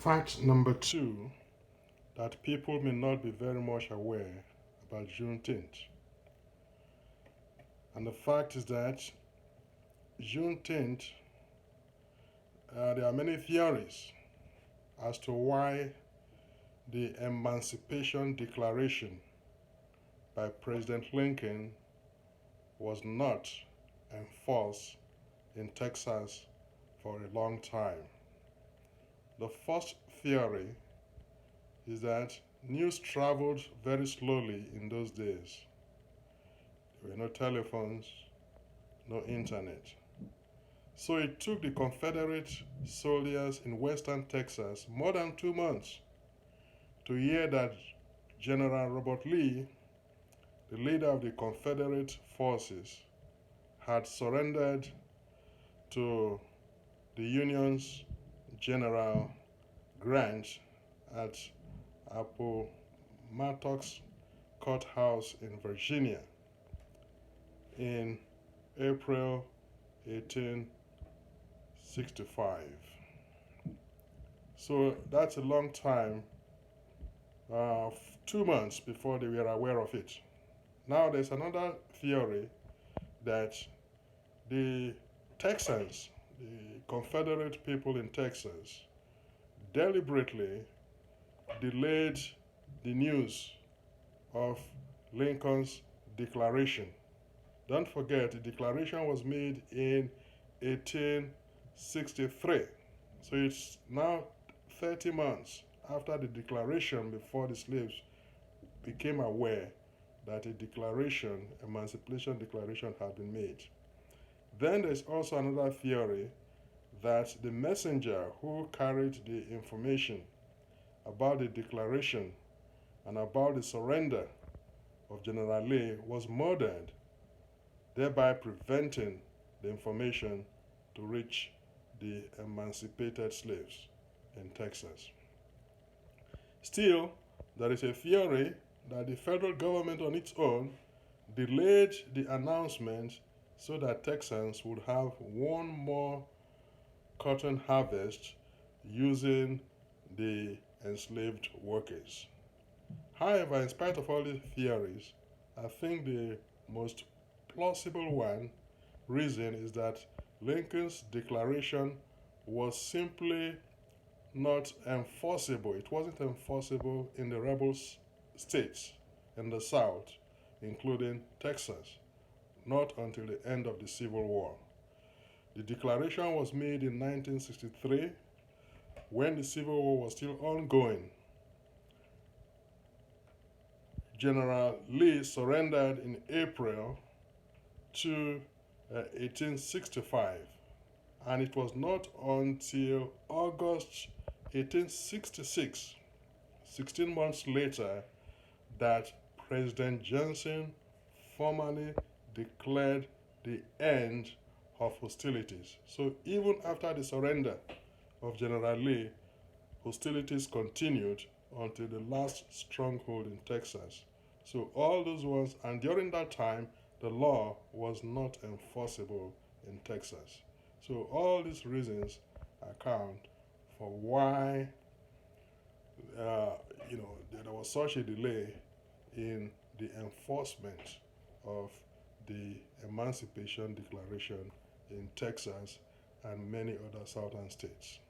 Fact number two that people may not be very much aware about Juneteenth. And the fact is that Juneteenth, there are many theories as to why the Emancipation Declaration by President Lincoln was not enforced in Texas for a long time. The first theory is that news traveled very slowly in those days. There were no telephones, no internet. So it took the Confederate soldiers in western Texas more than 2 months to hear that General Robert Lee, the leader of the Confederate forces, had surrendered to the Union's General Grant at Appomattox Courthouse in Virginia in April 1865. So that's a long time, 2 months before they were aware of it. Now there's another theory that the Texans, the Confederate people in Texas, deliberately delayed the news of Lincoln's declaration. Don't forget, the declaration was made in 1863. So it's now 30 months after the declaration before the slaves became aware that a declaration, Emancipation Declaration, had been made. Then there's also another theory that the messenger who carried the information about the declaration and about the surrender of General Lee was murdered, thereby preventing the information to reach the emancipated slaves in Texas. Still, there is a theory that the federal government on its own delayed the announcement so that Texans would have one more cotton harvest using the enslaved workers. However, in spite of all these theories, I think the most plausible reason is that Lincoln's declaration was simply not enforceable. It wasn't enforceable in the rebel states in the South, including Texas, not until the end of the Civil War. The declaration was made in 1963 when the Civil War was still ongoing. General Lee surrendered in April 1865, and it was not until August 1866, 16 months later, that President Johnson formally declared the end of hostilities. So even after the surrender of General Lee, hostilities continued until the last stronghold in Texas. So all those ones, and during that time, the law was not enforceable in Texas. So all these reasons account for why there was such a delay in the enforcement of the Emancipation Declaration in Texas and many other southern states.